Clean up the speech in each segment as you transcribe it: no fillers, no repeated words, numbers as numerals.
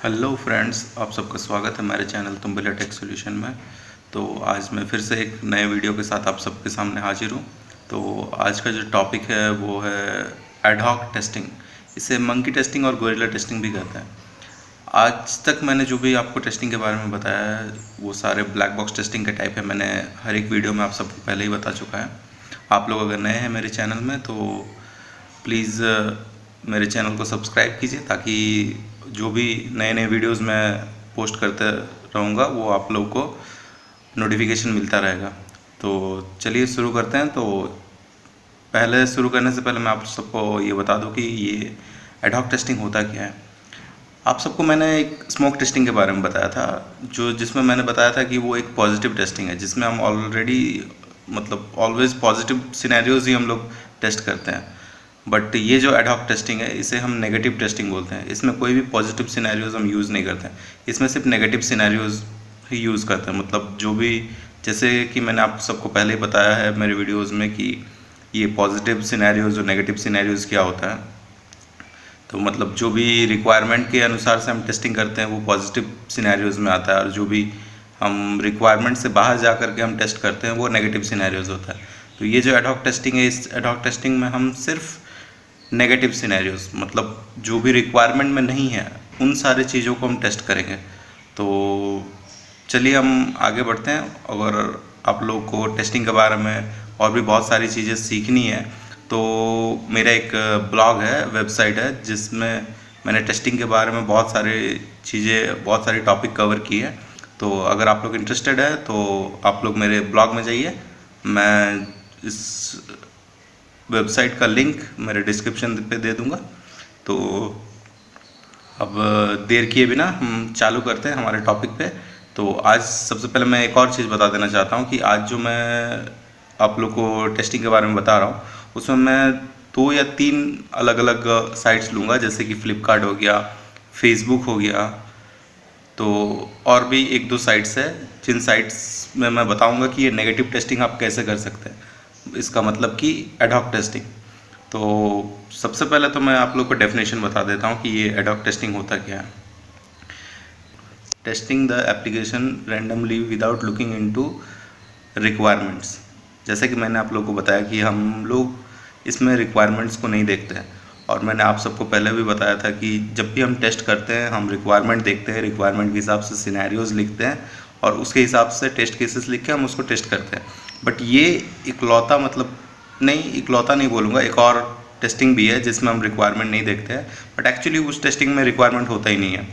Hello friends, आप सबका स्वागत है हमारे चैनल तुम्बिला टेक सॉल्यूशन में। तो आज मैं फिर से एक नए वीडियो के साथ आप सबके सामने हाजिर हूँ। तो आज का जो टॉपिक है वो है एडहॉक टेस्टिंग। इसे मंकी टेस्टिंग और गोरिल्ला टेस्टिंग भी कहते हैं। आज तक मैंने जो भी आपको टेस्टिंग के बारे में बताया है वो सारे ब्लैक बॉक्स टेस्टिंग के टाइप है। मैंने हर एक वीडियो में आप सबको पहले ही बता चुका है। आप लोग अगर नए हैं मेरे चैनल में तो प्लीज़ मेरे चैनल को सब्सक्राइब कीजिए, ताकि जो भी नए नए वीडियोस मैं पोस्ट करते रहूँगा वो आप लोग को नोटिफिकेशन मिलता रहेगा। तो चलिए शुरू करते हैं। तो पहले शुरू करने से पहले मैं आप सबको ये बता दूं कि ये एडहॉक टेस्टिंग होता क्या है। आप सबको मैंने एक स्मोक टेस्टिंग के बारे में बताया था, जिसमें मैंने बताया था कि वो एक पॉजिटिव टेस्टिंग है, जिसमें हम ऑलरेडी ऑलवेज पॉजिटिव सिनेरियोज ही हम लोग टेस्ट करते हैं। बट ये जो एडहॉक टेस्टिंग है इसे हम नेगेटिव टेस्टिंग बोलते हैं। इसमें कोई भी पॉजिटिव सिनेरियोज हम यूज़ नहीं करते हैं, इसमें सिर्फ नेगेटिव सिनेरियोज ही यूज़ करते हैं। जो भी, जैसे कि मैंने आप सबको पहले ही बताया है मेरे वीडियोज़ में कि ये पॉजिटिव सिनेरियोज और नेगेटिव सिनेरियोज क्या होता है। तो जो भी रिक्वायरमेंट के अनुसार से हम टेस्टिंग करते हैं वो पॉजिटिव सिनेरियोज में आता है, और जो भी हम रिक्वायरमेंट से बाहर जा कर के हम टेस्ट करते हैं वो नेगेटिव सिनेरियोज होता है। तो ये जो एडहॉक टेस्टिंग है, इस एडहॉक टेस्टिंग में हम सिर्फ नेगेटिव सिनेरियोज, जो भी रिक्वायरमेंट में नहीं है उन सारी चीज़ों को हम टेस्ट करेंगे। तो चलिए हम आगे बढ़ते हैं। अगर आप लोग को टेस्टिंग के बारे में और भी बहुत सारी चीज़ें सीखनी है तो मेरा एक ब्लॉग है, वेबसाइट है, जिसमें मैंने टेस्टिंग के बारे में बहुत सारी टॉपिक कवर की है। तो अगर आप लोग इंटरेस्टेड है तो आप लोग मेरे ब्लॉग में जाइए। मैं इस वेबसाइट का लिंक मेरे डिस्क्रिप्शन पे दे दूंगा। तो अब देर किए बिना हम चालू करते हैं हमारे टॉपिक पे। तो आज सबसे पहले मैं एक और चीज़ बता देना चाहता हूँ कि आज जो मैं आप लोग को टेस्टिंग के बारे में बता रहा हूँ उसमें मैं 2 या 3 अलग अलग साइट्स लूँगा, जैसे कि फ्लिपकार्ट हो गया, फेसबुक हो गया, तो और भी 1-2 साइट्स है जिन साइट्स में मैं बताऊँगा कि ये नेगेटिव टेस्टिंग आप कैसे कर सकते हैं, इसका मतलब कि एडहॉक टेस्टिंग। तो सबसे पहले तो मैं आप लोग को डेफिनेशन बता देता हूँ कि ये एडहॉक टेस्टिंग होता क्या है। Testing the application randomly without looking into requirements. जैसे कि मैंने आप लोग को बताया कि हम लोग इसमें रिक्वायरमेंट्स को नहीं देखते हैं, और मैंने आप सबको पहले भी बताया था कि जब भी हम टेस्ट करते हैं हम रिक्वायरमेंट देखते हैं, रिक्वायरमेंट के हिसाब से सिनेरियोज लिखते हैं और उसके हिसाब से टेस्ट केसेस लिख के हम उसको टेस्ट करते हैं। बट ये इकलौता नहीं बोलूँगा, एक और टेस्टिंग भी है जिसमें हम रिक्वायरमेंट नहीं देखते हैं, बट एक्चुअली उस टेस्टिंग में रिक्वायरमेंट होता ही नहीं है।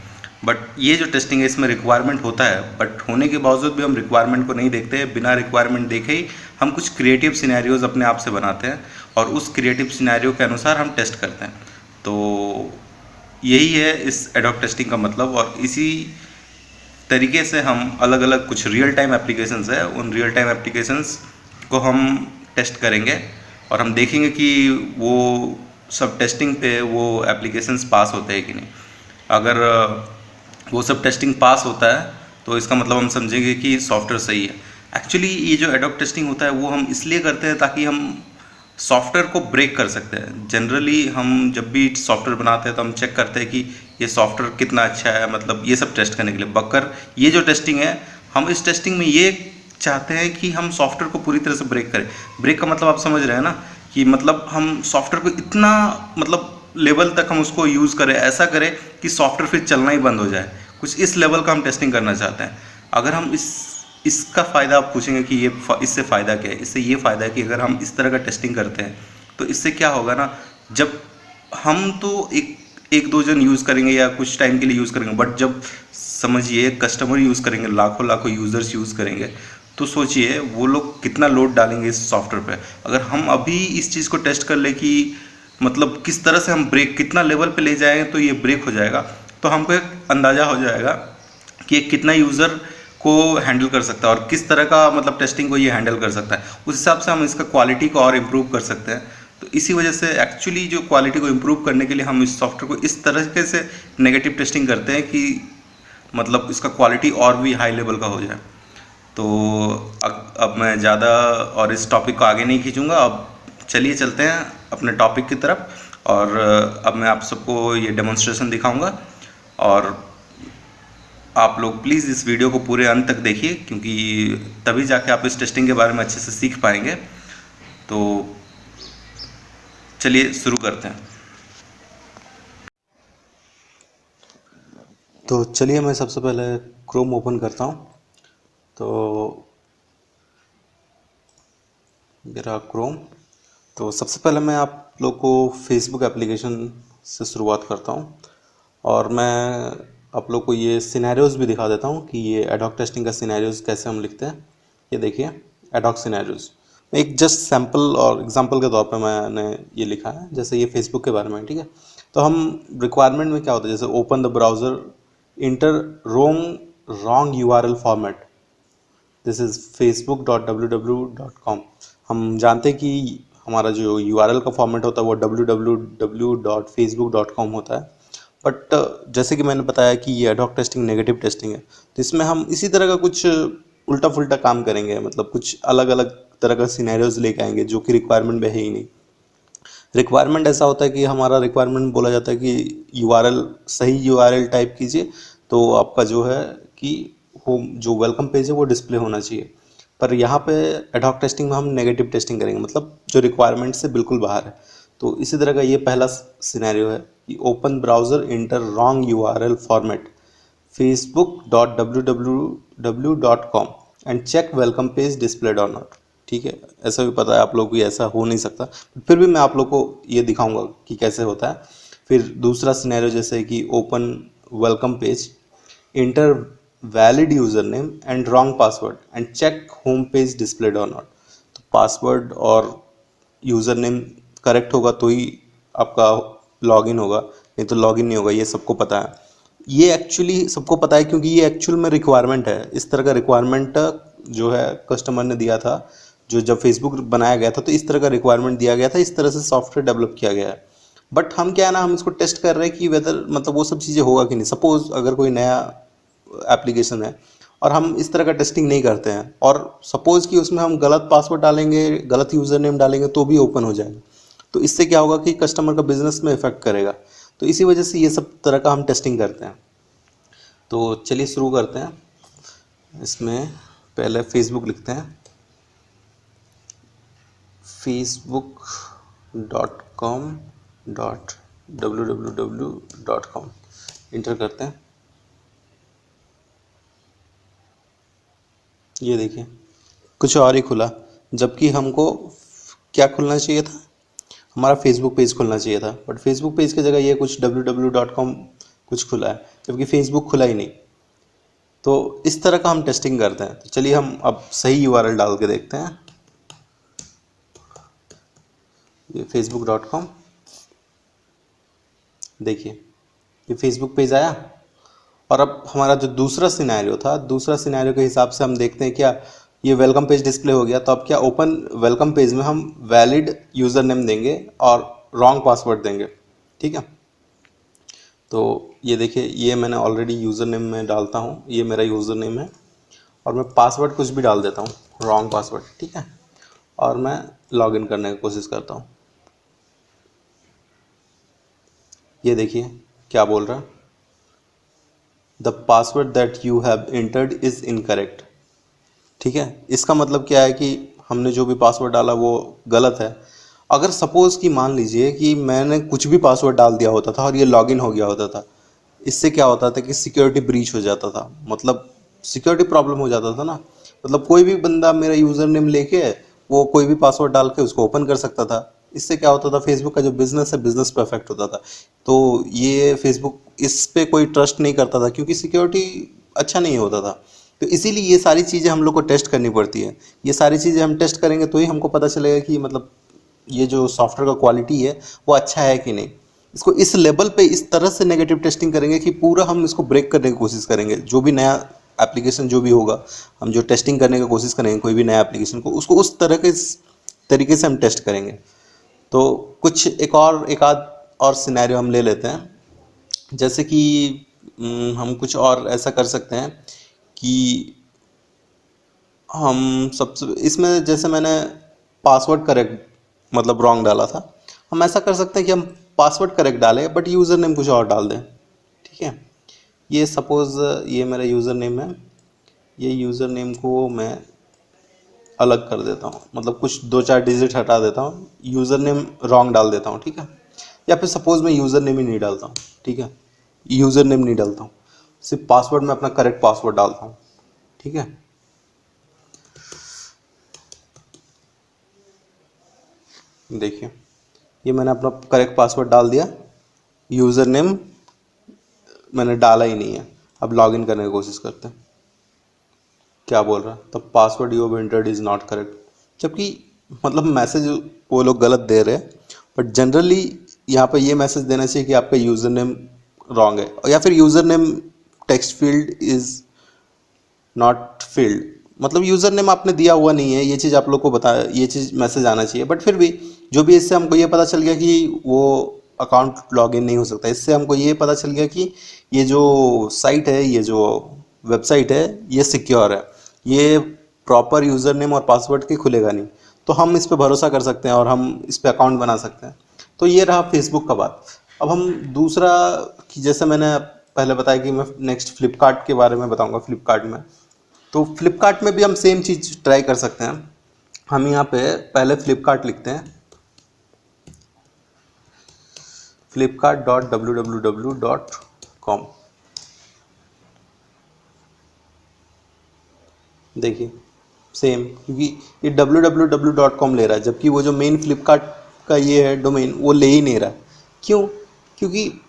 बट ये जो टेस्टिंग है इसमें रिक्वायरमेंट होता है, बट होने के बावजूद भी हम रिक्वायरमेंट को नहीं देखते हैं। बिना रिक्वायरमेंट देखे ही हम कुछ क्रिएटिव सिनेरियोज अपने आप से बनाते हैं और उस क्रिएटिव सिनेरियो के अनुसार हम टेस्ट करते हैं। तो यही है इस एडहॉक टेस्टिंग का मतलब। और इसी तरीके से हम अलग अलग कुछ रियल टाइम एप्लीकेशंस है, उन रियल टाइम एप्लीकेशंस को हम टेस्ट करेंगे और हम देखेंगे कि वो सब टेस्टिंग पे वो एप्लीकेशंस पास होते हैं कि नहीं। अगर वो सब टेस्टिंग पास होता है तो इसका मतलब हम समझेंगे कि सॉफ्टवेयर सही है। एक्चुअली ये जो एडहॉक टेस्टिंग होता है वो हम इसलिए करते हैं ताकि हम सॉफ्टवेयर को ब्रेक कर सकते हैं। जनरली हम जब भी सॉफ्टवेयर बनाते हैं तो हम चेक करते हैं कि ये सॉफ्टवेयर कितना अच्छा है, ये सब टेस्ट करने के लिए। बकर ये जो टेस्टिंग है, हम इस टेस्टिंग में ये चाहते हैं कि हम सॉफ्टवेयर को पूरी तरह से ब्रेक करें। ब्रेक का मतलब आप समझ रहे हैं ना, कि हम सॉफ्टवेयर को इतना लेवल तक हम उसको यूज़ करें, ऐसा करें कि सॉफ्टवेयर फिर चलना ही बंद हो जाए। कुछ इस लेवल का हम टेस्टिंग करना चाहते हैं। अगर हम इसका फ़ायदा आप पूछेंगे कि इससे फ़ायदा क्या है, इससे ये फ़ायदा है कि अगर हम इस तरह का टेस्टिंग करते हैं तो इससे क्या होगा ना, जब हम तो एक दो जन यूज़ करेंगे या कुछ टाइम के लिए यूज़ करेंगे, बट जब समझिए कस्टमर यूज़ करेंगे, लाखों लाखों यूज़र्स यूज़ करेंगे, तो सोचिए वो लोग कितना लोड डालेंगे इस सॉफ्टवेयर पे। अगर हम अभी इस चीज़ को टेस्ट कर ले कि किस तरह से हम ब्रेक कितना लेवल पे ले जाएंगे तो ये ब्रेक हो जाएगा, तो हमको एक अंदाज़ा हो जाएगा कि ये कितना यूज़र को हैंडल कर सकता है और किस तरह का टेस्टिंग को ये हैंडल कर सकता है। उस हिसाब से हम इसका क्वालिटी को और इम्प्रूव कर सकते हैं। तो इसी वजह से एक्चुअली जो क्वालिटी को इम्प्रूव करने के लिए हम इस सॉफ्टवेयर को इस तरीके से नेगेटिव टेस्टिंग करते हैं कि इसका क्वालिटी और भी हाई लेवल का हो जाए। तो अब मैं ज़्यादा और इस टॉपिक को आगे नहीं खींचूँगा। अब चलिए चलते हैं अपने टॉपिक की तरफ, और अब मैं आप सबको ये डेमोन्स्ट्रेशन दिखाऊंगा और आप लोग प्लीज़ इस वीडियो को पूरे अंत तक देखिए, क्योंकि तभी जाके आप इस टेस्टिंग के बारे में अच्छे से सीख पाएंगे। तो चलिए शुरू करते हैं। तो चलिए मैं सबसे पहले क्रोम ओपन करता हूँ। तो मेरा क्रोम, तो सबसे पहले मैं आप लोग को फेसबुक एप्लीकेशन से शुरुआत करता हूँ और मैं आप लोग को ये सिनेरियोज़ भी दिखा देता हूँ कि ये एडहॉक टेस्टिंग का सिनेरियोज़ कैसे हम लिखते हैं। ये देखिए एडहॉक सिनेरियोज़, एक जस्ट सैम्पल और एग्जांपल के तौर पे मैंने ये लिखा है। जैसे ये फेसबुक के बारे में, ठीक है। तो हम रिक्वायरमेंट में क्या होता है, जैसे open the browser, enter wrong URL format, this is facebook.www.com। हम जानते हैं कि हमारा जो URL का फॉर्मेट होता है वो www.facebook.com होता है। बट जैसे कि मैंने बताया कि ये एडहॉक टेस्टिंग नेगेटिव टेस्टिंग है, तो इसमें हम इसी तरह का कुछ उल्टा फुल्टा काम करेंगे, मतलब कुछ अलग अलग तरह का सिनेरियोज लेके आएंगे जो कि रिक्वायरमेंट में है ही नहीं। रिक्वायरमेंट ऐसा होता है कि हमारा रिक्वायरमेंट बोला जाता है कि URL, सही URL टाइप कीजिए तो आपका जो है कि होम जो वेलकम पेज है वो डिस्प्ले होना चाहिए। पर यहाँ पे एडहॉक टेस्टिंग में हम नेगेटिव टेस्टिंग करेंगे, मतलब जो रिक्वायरमेंट से बिल्कुल बाहर है। तो इसी तरह का ये पहला सिनेरियो है कि open browser, enter wrong URL format facebook.www.com and check welcome page displayed और नॉट। ठीक है, ऐसा भी पता है आप लोग को ऐसा हो नहीं सकता, फिर भी मैं आप लोग को ये दिखाऊंगा कि कैसे होता है। फिर दूसरा सिनेरियो जैसे कि open welcome page, enter valid user name and wrong password and check home page displayed और नॉट। तो पासवर्ड और यूज़र नेम करेक्ट होगा तो ही आपका लॉगिन होगा, नहीं तो लॉगिन नहीं होगा, ये सबको पता है। ये एक्चुअली सबको पता है क्योंकि ये एक्चुअल में रिक्वायरमेंट है। इस तरह का रिक्वायरमेंट जो है कस्टमर ने दिया था, जो जब फेसबुक बनाया गया था तो इस तरह का रिक्वायरमेंट दिया गया था, इस तरह से सॉफ्टवेयर डेवलप किया गया है। बट हम क्या है ना, हम इसको टेस्ट कर रहे हैं कि वेदर मतलब वो सब चीज़ें होगा कि नहीं। सपोज अगर कोई नया एप्लीकेशन है और हम इस तरह का टेस्टिंग नहीं करते हैं और सपोज कि उसमें हम गलत पासवर्ड डालेंगे, गलत यूज़र नेम डालेंगे तो भी ओपन हो जाएगा, तो इससे क्या होगा कि कस्टमर का बिजनेस में इफेक्ट करेगा। तो इसी वजह से ये सब तरह का हम टेस्टिंग करते हैं। तो चलिए शुरू करते हैं। इसमें पहले फेसबुक लिखते हैं, facebook.com.www.com इंटर करते हैं। ये देखिए कुछ और ही खुला, जबकि हमको क्या खुलना चाहिए था, हमारा फेसबुक पेज खुलना चाहिए था। बट फेसबुक पेज की जगह ये कुछ www.com कुछ खुला है, जबकि फेसबुक खुला ही नहीं। तो इस तरह का हम टेस्टिंग करते हैं। तो चलिए हम अब सही URL डाल के देखते हैं। ये facebook.com, देखिए ये फेसबुक पेज आया। और अब हमारा जो दूसरा सिनेरियो था, दूसरा सिनेरियो के हिसाब से हम देखते हैं क्या ये वेलकम पेज डिस्प्ले हो गया। तो अब क्या ओपन वेलकम पेज में हम वैलिड यूज़र नेम देंगे और रॉन्ग पासवर्ड देंगे, ठीक है। तो ये देखिए ये मैंने ऑलरेडी यूज़र नेम में डालता हूँ, ये मेरा यूज़र नेम है और मैं पासवर्ड कुछ भी डाल देता हूँ, रॉन्ग पासवर्ड, ठीक है। और मैं लॉगिन करने की कोशिश करता हूँ। ये देखिए क्या बोल रहा है, the password that you have entered is incorrect. ठीक है, इसका मतलब क्या है कि हमने जो भी पासवर्ड डाला वो गलत है। अगर सपोज़ कि मान लीजिए कि मैंने कुछ भी पासवर्ड डाल दिया होता था और ये लॉगिन हो गया होता था, इससे क्या होता था कि सिक्योरिटी ब्रीच हो जाता था, मतलब सिक्योरिटी प्रॉब्लम हो जाता था ना। मतलब कोई भी बंदा मेरा यूज़र नेम लेके वो कोई भी पासवर्ड डाल के उसको ओपन कर सकता था। इससे क्या होता था, फेसबुक का जो बिजनेस है बिजनेस पे अफेक्ट होता था। तो ये फेसबुक इस पे कोई ट्रस्ट नहीं करता था क्योंकि सिक्योरिटी अच्छा नहीं होता था। तो इसीलिए ये सारी चीज़ें हम लोग को टेस्ट करनी पड़ती है। ये सारी चीज़ें हम टेस्ट करेंगे तो ही हमको पता चलेगा कि मतलब ये जो सॉफ्टवेयर का क्वालिटी है वो अच्छा है कि नहीं। इसको इस लेवल पे इस तरह से नेगेटिव टेस्टिंग करेंगे कि पूरा हम इसको ब्रेक करने की कोशिश करेंगे। जो भी नया एप्लीकेशन जो भी होगा, हम जो टेस्टिंग करने की कोशिश करेंगे कोई भी नया एप्लीकेशन को, उसको उस तरह के तरीके से हम टेस्ट करेंगे। तो कुछ एक आध और सिनेरियो हम ले लेते हैं। जैसे कि हम कुछ और ऐसा कर सकते हैं कि हम सबसे इसमें जैसे मैंने पासवर्ड करेक्ट मतलब रॉन्ग डाला था, हम ऐसा कर सकते हैं कि हम पासवर्ड करेक्ट डालें बट यूज़र नेम कुछ और डाल दें, ठीक है। ये सपोज़ ये मेरा यूज़र नेम है, ये यूज़र नेम को मैं अलग कर देता हूँ, मतलब कुछ 2-4 डिजिट हटा देता हूँ, यूज़र नेम रॉन्ग डाल देता हूँ, ठीक है। या फिर सपोज़ मैं यूज़र नेम ही नहीं डालता हूँ, ठीक है, यूज़र नेम नहीं डालता हूँ, सिर्फ पासवर्ड में अपना करेक्ट पासवर्ड डालता हूँ, ठीक है। देखिए ये मैंने अपना करेक्ट पासवर्ड डाल दिया, यूज़र नेम मैंने डाला ही नहीं है। अब लॉगिन करने की कोशिश करते हैं, क्या बोल रहा है, the password you have entered is not correct, जबकि मतलब मैसेज वो लोग गलत दे रहे हैं, बट जनरली यहाँ पे ये मैसेज देना चाहिए कि आपका यूज़र नेम रॉन्ग है, या फिर user name text field is not field, मतलब यूज़र नेम आपने दिया हुआ नहीं है, ये चीज़ आप लोग को बता, ये चीज़ मैसेज आना चाहिए। बट फिर भी जो भी इससे हमको ये पता चल गया कि वो अकाउंट लॉगिन नहीं हो सकता। इससे हमको ये पता चल गया कि ये जो साइट है, ये जो वेबसाइट है, ये सिक्योर है, ये प्रॉपर यूज़र नेम और पासवर्ड के खुलेगा नहीं, तो हम इस पर भरोसा कर सकते हैं और हम इस पर अकाउंट बना सकते हैं। तो ये रहा फेसबुक का बात। अब हम दूसरा, कि जैसे मैंने पहले बताया कि मैं नेक्स्ट फ्लिपकार्ट के बारे में बताऊंगा। फ्लिपकार्ट में, तो फ्लिपकार्ट में भी हम सेम चीज़ ट्राई कर सकते हैं। हम यहाँ पे पहले फ्लिपकार्ट लिखते हैं, flipkart.www.com। देखिए सेम, क्योंकि ये www.com ले रहा है, जबकि वो जो मेन फ्लिपकार्ट का ये है डोमेन, वो ले ही नहीं रहा। क्यों? क्योंकि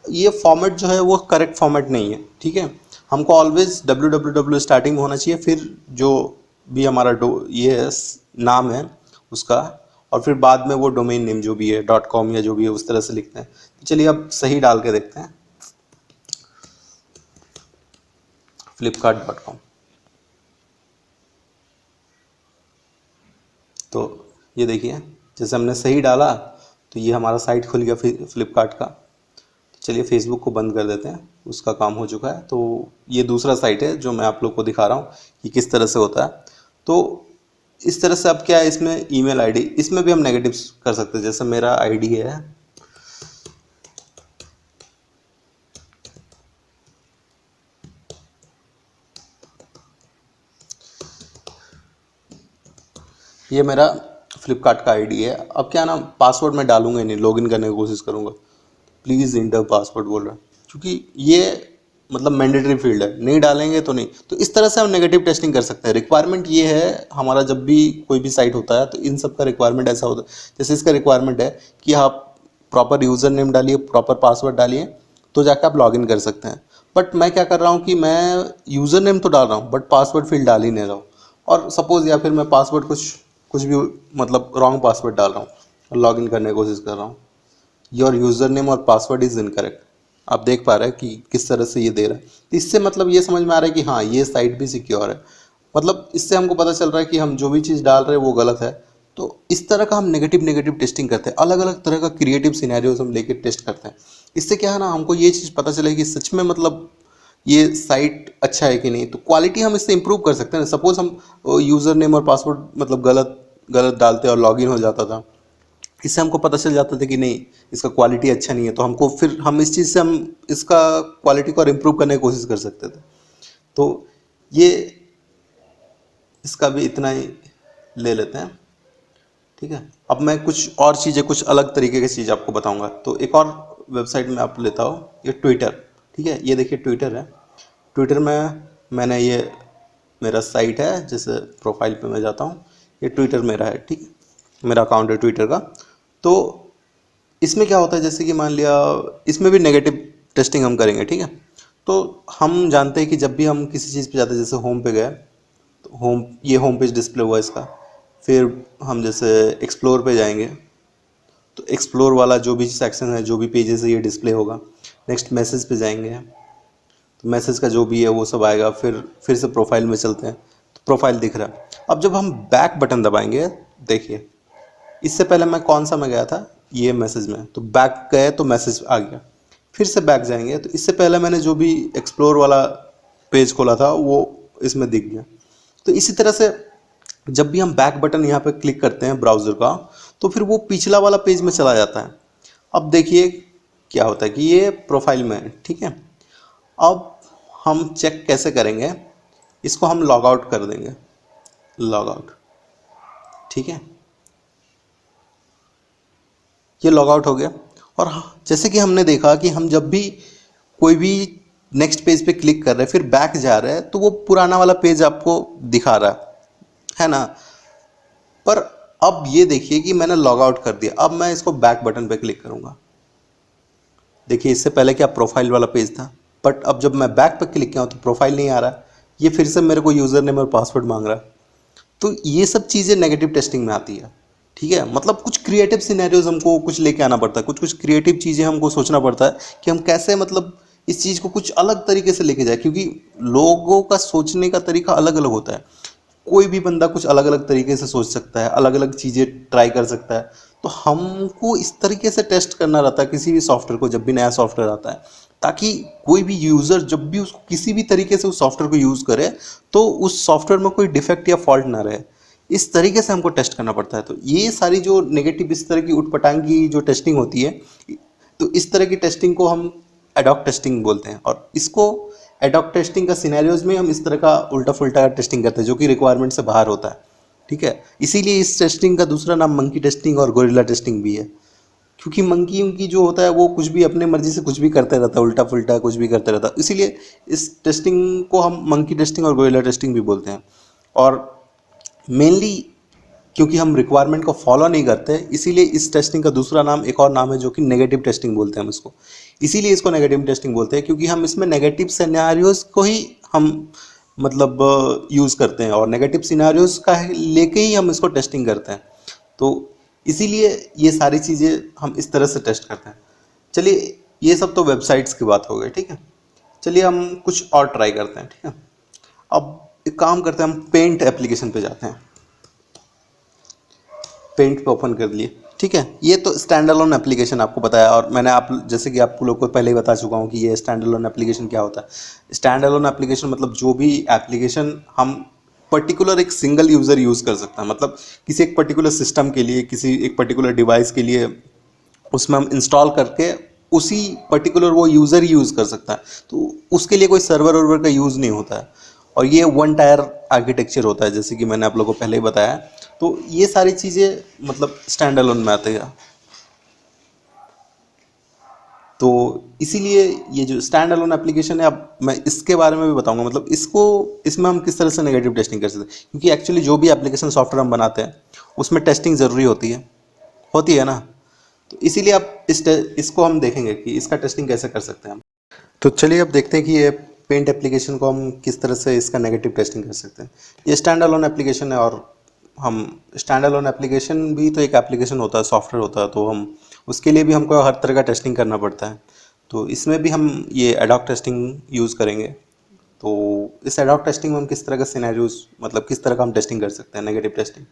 ये फॉर्मेट जो है वो करेक्ट फॉर्मेट नहीं है, ठीक है। हमको ऑलवेज www स्टार्टिंग में होना चाहिए, फिर जो भी हमारा ये है नाम है उसका, और फिर बाद में वो डोमेन नेम जो भी है .com या जो भी है उस तरह से लिखते हैं। तो चलिए अब सही डाल के देखते हैं, flipkart.com। तो ये देखिए जैसे हमने सही डाला तो ये हमारा साइट खुल गया फ्लिपकार्ट का। तो चलिए फेसबुक को बंद कर देते हैं, उसका काम हो चुका है। तो ये दूसरा साइट है जो मैं आप लोग को दिखा रहा हूँ कि किस तरह से होता है। तो इस तरह से अब क्या है, इसमें ईमेल आईडी, इसमें भी हम नेगेटिव कर सकते हैं। जैसे मेरा आईडी है, ये मेरा फ्लिपकार्ट का आईडी है। अब क्या ना, पासवर्ड मैं डालूंगा नहीं, लॉगिन करने की कोशिश करूंगा। प्लीज़ इंटर पासवर्ड बोल रहा है, क्योंकि ये मतलब मैंडेटरी फील्ड है, नहीं डालेंगे तो नहीं। तो इस तरह से हम नेगेटिव टेस्टिंग कर सकते हैं। रिक्वायरमेंट ये है हमारा, जब भी कोई भी साइट होता है तो इन सब का रिक्वायरमेंट ऐसा होता है। जैसे इसका रिक्वायरमेंट है कि आप प्रॉपर यूज़र नेम डालिए, प्रॉपर पासवर्ड डालिए, तो जाकर आप लॉगिन कर सकते हैं। बट मैं क्या कर रहा हूँ कि मैं यूज़र नेम तो डाल रहा हूँ, बट पासवर्ड फील्ड डाल ही नहीं रहा हूँ। और सपोज़ या फिर मैं पासवर्ड कुछ भी मतलब रॉन्ग पासवर्ड डाल रहा हूँ और लॉगिन करने की कोशिश कर रहा हूँ। योर यूज़र नेम और पासवर्ड इज़ इनकरेक्ट। आप देख पा रहे हैं कि किस तरह से ये दे रहा है। तो इससे मतलब ये समझ में आ रहा है कि हाँ, ये साइट भी सिक्योर है। मतलब इससे हमको पता चल रहा है कि हम जो भी चीज़ डाल रहे हैं वो गलत है। तो इस तरह का हम नेगेटिव टेस्टिंग करते हैं, अलग अलग तरह का क्रिएटिव सिनेरियोज हम लेके टेस्ट करते हैं। इससे क्या है ना, हमको ये चीज़ पता चलेगी कि सच में मतलब ये साइट अच्छा है कि नहीं। तो क्वालिटी हम इससे इम्प्रूव कर सकते हैं। सपोज हम यूज़र नेम और पासवर्ड मतलब गलत डालते और लॉगिन हो जाता था, इससे हमको पता चल जाता था कि नहीं, इसका क्वालिटी अच्छा नहीं है, तो हमको फिर हम इस चीज़ से हम इसका क्वालिटी को और इम्प्रूव करने की कोशिश कर सकते थे। तो ये इसका भी इतना ही ले लेते हैं, ठीक है। अब मैं कुछ और चीज़ें, कुछ अलग तरीके की चीज़ आपको बताऊंगा। तो एक और वेबसाइट में आप लेता हो, ये ट्विटर, ठीक है। ये देखिए ट्विटर है। ट्विटर में मैंने ये मेरा साइट है, जैसे प्रोफाइल पे मैं जाता हूँ, ये ट्विटर मेरा है, ठीक है, मेरा अकाउंट है ट्विटर का। तो इसमें क्या होता है, जैसे कि मान लिया इसमें भी नेगेटिव टेस्टिंग हम करेंगे, ठीक है। तो हम जानते हैं कि जब भी हम किसी चीज़ पे जाते हैं, जैसे होम पे गए तो ये होम पेज डिस्प्ले हुआ इसका। फिर हम जैसे एक्सप्लोर पे जाएंगे तो एक्सप्लोर वाला जो भी सेक्शन है, जो भी पेजेस है, ये डिस्प्ले होगा। नेक्स्ट मैसेज पे जाएंगे तो मैसेज का जो भी है वो सब आएगा। फिर से प्रोफाइल में चलते हैं तो प्रोफाइल दिख रहा है। अब जब हम बैक बटन दबाएंगे, देखिए इससे पहले मैं कौन सा में गया था, ये मैसेज में, तो बैक गए तो मैसेज आ गया। फिर से बैक जाएंगे तो इससे पहले मैंने जो भी एक्सप्लोर वाला पेज खोला था वो इसमें दिख गया। तो इसी तरह से जब भी हम बैक बटन यहाँ पे क्लिक करते हैं ब्राउज़र का, तो फिर वो पिछला वाला पेज में चला जाता है। अब देखिए क्या होता है कि ये प्रोफाइल में है, ठीक है। अब हम चेक कैसे करेंगे, इसको हम लॉग आउट कर देंगे, लॉग आउट, ठीक है, ये लॉग आउट हो गया। और जैसे कि हमने देखा कि हम जब भी कोई भी नेक्स्ट पेज पे क्लिक कर रहे हैं फिर बैक जा रहे हैं तो वो पुराना वाला पेज आपको दिखा रहा है ना। पर अब ये देखिए कि मैंने लॉग आउट कर दिया, अब मैं इसको बैक बटन पे क्लिक करूंगा, देखिए इससे पहले क्या प्रोफाइल वाला पेज था, बट अब जब मैं बैक पे क्लिक किया हूँ तो प्रोफाइल नहीं आ रहा, ये फिर से मेरे को यूज़र नेम और पासवर्ड मांग रहा है। तो ये सब चीज़ें नेगेटिव टेस्टिंग में आती है, ठीक है। मतलब कुछ क्रिएटिव सिनेरियोज हमको कुछ लेके आना पड़ता है, कुछ कुछ क्रिएटिव चीज़ें हमको सोचना पड़ता है कि हम कैसे मतलब इस चीज़ को कुछ अलग तरीके से लेके जाए, क्योंकि लोगों का सोचने का तरीका अलग अलग होता है। कोई भी बंदा कुछ अलग अलग तरीके से सोच सकता है, अलग अलग चीज़ें ट्राई कर सकता है। तो हमको इस तरीके से टेस्ट करना रहता है किसी भी सॉफ्टवेयर को, जब भी नया सॉफ्टवेयर आता है, ताकि कोई भी यूज़र जब भी उसको किसी भी तरीके से उस सॉफ्टवेयर को यूज़ करे तो उस सॉफ्टवेयर में कोई डिफेक्ट या फॉल्ट ना रहे। इस तरीके से हमको टेस्ट करना पड़ता है। तो ये सारी जो नेगेटिव इस तरह की उटपटांग की जो टेस्टिंग होती है, तो इस तरह की टेस्टिंग को हम एडॉक टेस्टिंग बोलते हैं। और इसको एडॉक टेस्टिंग का सिनेरियोज में हम इस तरह का उल्टा फुल्टा टेस्टिंग करते हैं जो कि रिक्वायरमेंट से बाहर होता है, ठीक है। इसीलिए इस टेस्टिंग का दूसरा नाम मंकी टेस्टिंग और गोरिल्ला टेस्टिंग भी है, क्योंकि मंकी उनकी जो होता है वो कुछ भी अपने मर्जी से कुछ भी करते रहता है, उल्टा फुल्टा कुछ भी करते रहता है। इसीलिए इस टेस्टिंग को हम मंकी टेस्टिंग और गोरिल्ला टेस्टिंग भी बोलते हैं। और मेनली क्योंकि हम रिक्वायरमेंट को फॉलो नहीं करते, इसीलिए इस टेस्टिंग का दूसरा नाम एक और नाम है जो कि नेगेटिव टेस्टिंग बोलते हैं हम इसको। इसीलिए इसको नेगेटिव टेस्टिंग बोलते हैं क्योंकि हम इसमें नेगेटिव सिनेरियोज को ही हम मतलब यूज़ करते हैं और नेगेटिव सिनेरियोज का लेके ही हम इसको टेस्टिंग करते हैं। तो इसीलिए ये सारी चीज़ें हम इस तरह से टेस्ट करते हैं। चलिए ये सब तो वेबसाइट्स की बात हो गई, ठीक है। चलिए हम कुछ और ट्राई करते हैं, ठीक है। अब एक काम करते हैं, हम पेंट एप्लीकेशन पे जाते हैं, पेंट पे ओपन कर लिए, ठीक है। ये तो स्टैंड अलोन एप्लीकेशन आपको बताया और मैंने आप जैसे कि आप लोग को पहले ही बता चुका हूँ कि ये स्टैंड अलोन एप्लीकेशन क्या होता है। स्टैंड अलोन एप्लीकेशन मतलब जो भी एप्लीकेशन हम पर्टिकुलर एक सिंगल यूज़र यूज़ कर सकता है, मतलब किसी एक पर्टिकुलर सिस्टम के लिए, किसी एक पर्टिकुलर डिवाइस के लिए उसमें हम इंस्टॉल करके उसी पर्टिकुलर वो यूज़र ही यूज़ कर सकता है। तो उसके लिए कोई सर्वर वर्वर का यूज़ नहीं होता है और ये वन टायर आर्किटेक्चर होता है, जैसे कि मैंने आप लोगों को पहले ही बताया। तो ये सारी चीज़ें मतलब स्टैंड अलोन में आते हैं। तो इसीलिए ये जो स्टैंड अलोन एप्लीकेशन है, अब मैं इसके बारे में भी बताऊंगा, मतलब इसमें हम किस तरह से नेगेटिव टेस्टिंग कर सकते हैं, क्योंकि एक्चुअली जो भी एप्लीकेशन सॉफ्टवेयर हम बनाते हैं उसमें टेस्टिंग ज़रूरी होती है ना। तो इसीलिए अब इसको हम देखेंगे कि इसका टेस्टिंग कैसे कर सकते हैं हम। तो चलिए अब देखते हैं कि ये पेंट एप्लीकेशन को हम किस तरह से इसका नेगेटिव टेस्टिंग कर सकते हैं। ये स्टैंड अलोन एप्लीकेशन है और हम स्टैंड अलोन एप्लीकेशन भी तो एक एप्लीकेशन होता है, सॉफ्टवेयर होता है, तो हम उसके लिए भी हमको हर तरह का टेस्टिंग करना पड़ता है। तो इसमें भी हम ये एडॉक टेस्टिंग यूज़ करेंगे। तो इस एडॉक टेस्टिंग में हम किस तरह का सिनेरियोज मतलब किस तरह का हम टेस्टिंग कर सकते हैं, नेगेटिव टेस्टिंग।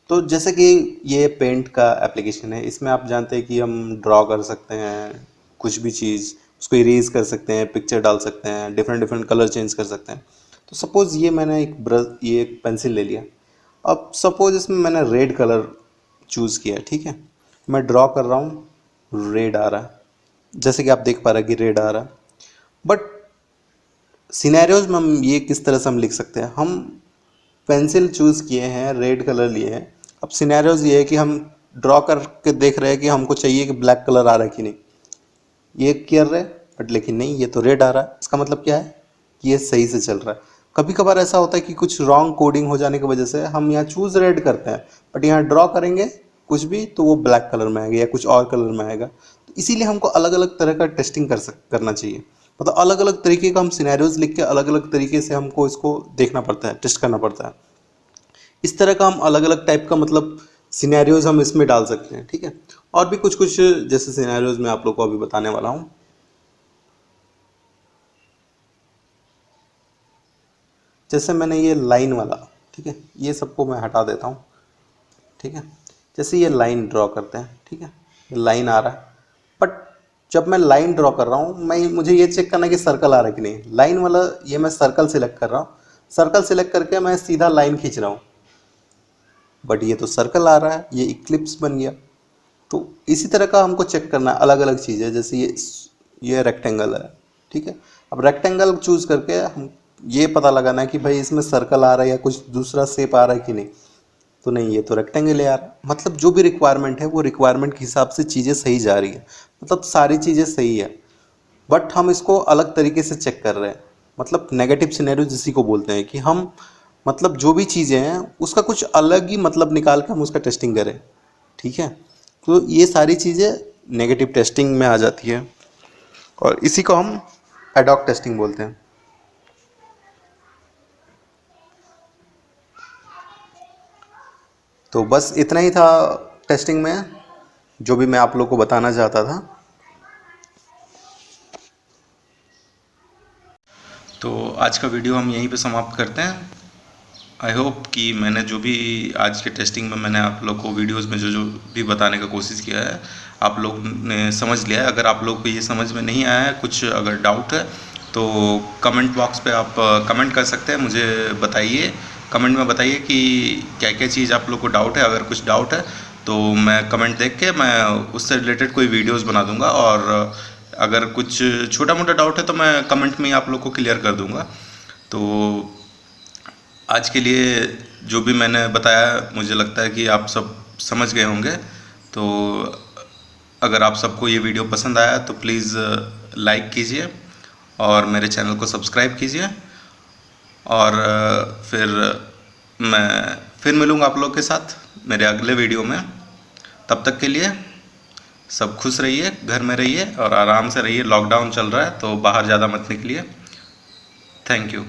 तो जैसे कि ये पेंट का एप्लीकेशन है, इसमें आप जानते हैं कि हम ड्रॉ कर सकते हैं कुछ भी चीज़, उसको इरेज कर सकते हैं, पिक्चर डाल सकते हैं, डिफरेंट डिफरेंट कलर चेंज कर सकते हैं। तो सपोज़ ये मैंने एक ब्रश, ये एक पेंसिल ले लिया। अब सपोज़ इसमें मैंने रेड कलर चूज़ किया, ठीक है। मैं ड्रॉ कर रहा हूँ, रेड आ रहा है, जैसे कि आप देख पा रहे हैं कि रेड आ रहा है। बट सिनेरियोज में हम ये किस तरह से हम लिख सकते हैं, हम पेंसिल चूज़ किए हैं, रेड कलर लिए हैं। अब सिनेरियोज ये है कि हम ड्रॉ करके देख रहे हैं कि हमको चाहिए कि ब्लैक कलर आ रहा है कि नहीं, ये कर रहे हैं, बट लेकिन नहीं, ये तो रेड आ रहा है। इसका मतलब क्या है कि ये सही से चल रहा है। कभी कभार ऐसा होता है कि कुछ रॉन्ग कोडिंग हो जाने की वजह से हम यहाँ चूज़ रेड करते हैं, बट यहाँ ड्रॉ करेंगे कुछ भी तो वो ब्लैक कलर में आएगा या कुछ और कलर में आएगा। तो इसीलिए हमको अलग अलग तरह का टेस्टिंग करना चाहिए, मतलब अलग अलग तरीके का हम सिनेरियोज लिख के अलग अलग तरीके से हमको इसको देखना पड़ता है, टेस्ट करना पड़ता है। इस तरह का हम अलग अलग टाइप का मतलब सिनेरियोज हम इसमें डाल सकते हैं, ठीक है। और भी कुछ कुछ जैसे सिनेरियोज मैं आप लोग को अभी बताने वाला हूँ। जैसे मैंने ये लाइन वाला, ठीक है, ये सबको मैं हटा देता हूँ, ठीक है। जैसे ये लाइन ड्रॉ करते हैं, ठीक है, ये लाइन आ रहा है, बट जब मैं लाइन ड्रॉ कर रहा हूँ मुझे ये चेक करना है कि सर्कल आ रहा है कि नहीं। लाइन वाला ये मैं सर्कल सिलेक्ट कर रहा हूँ, सर्कल सिलेक्ट करके मैं सीधा लाइन खींच रहा हूँ, बट ये तो सर्कल आ रहा है, ये इक्लिप्स बन गया। तो इसी तरह का हमको चेक करना है अलग अलग चीज़ें। जैसे ये रेक्टेंगल है, ठीक है, अब रेक्टेंगल चूज करके हम ये पता लगाना है कि भाई इसमें सर्कल आ रहा है या कुछ दूसरा शेप आ रहा है कि नहीं। तो नहीं, ये तो रेक्टेंगल है यार। मतलब जो भी रिक्वायरमेंट है वो रिक्वायरमेंट के हिसाब से चीज़ें सही जा रही है, मतलब सारी चीज़ें सही है, बट हम इसको अलग तरीके से चेक कर रहे हैं। मतलब नेगेटिव सिनेरियो जिसी को बोलते हैं कि हम मतलब जो भी चीज़ें हैं उसका कुछ अलग ही मतलब निकाल के हम उसका टेस्टिंग करें। ठीक है, तो ये सारी चीज़ें नेगेटिव टेस्टिंग में आ जाती है और इसी को हम एडॉक टेस्टिंग बोलते हैं। तो बस इतना ही था टेस्टिंग में, जो भी मैं आप लोग को बताना चाहता था। तो आज का वीडियो हम यहीं पे समाप्त करते हैं। आई होप कि मैंने जो भी आज के टेस्टिंग में मैंने आप लोग को वीडियोस में जो जो भी बताने का कोशिश किया है आप लोग ने समझ लिया है। अगर आप लोग को ये समझ में नहीं आया है, कुछ अगर डाउट है तो कमेंट बॉक्स पे आप कमेंट कर सकते हैं, मुझे बताइए, कमेंट में बताइए कि क्या क्या चीज़ आप लोग को डाउट है। अगर कुछ डाउट है तो मैं कमेंट देख के मैं उससे रिलेटेड कोई वीडियोस बना दूंगा, और अगर कुछ छोटा मोटा डाउट है तो मैं कमेंट में ही आप लोग को क्लियर कर दूंगा। तो आज के लिए जो भी मैंने बताया मुझे लगता है कि आप सब समझ गए होंगे। तो अगर आप सबको ये वीडियो पसंद आया तो प्लीज़ लाइक कीजिए और मेरे चैनल को सब्सक्राइब कीजिए, और मैं फिर मिलूँगा आप लोग के साथ मेरे अगले वीडियो में। तब तक के लिए सब खुश रहिए, घर में रहिए और आराम से रहिए। लॉकडाउन चल रहा है तो बाहर ज़्यादा मत निकलिए। Thank you.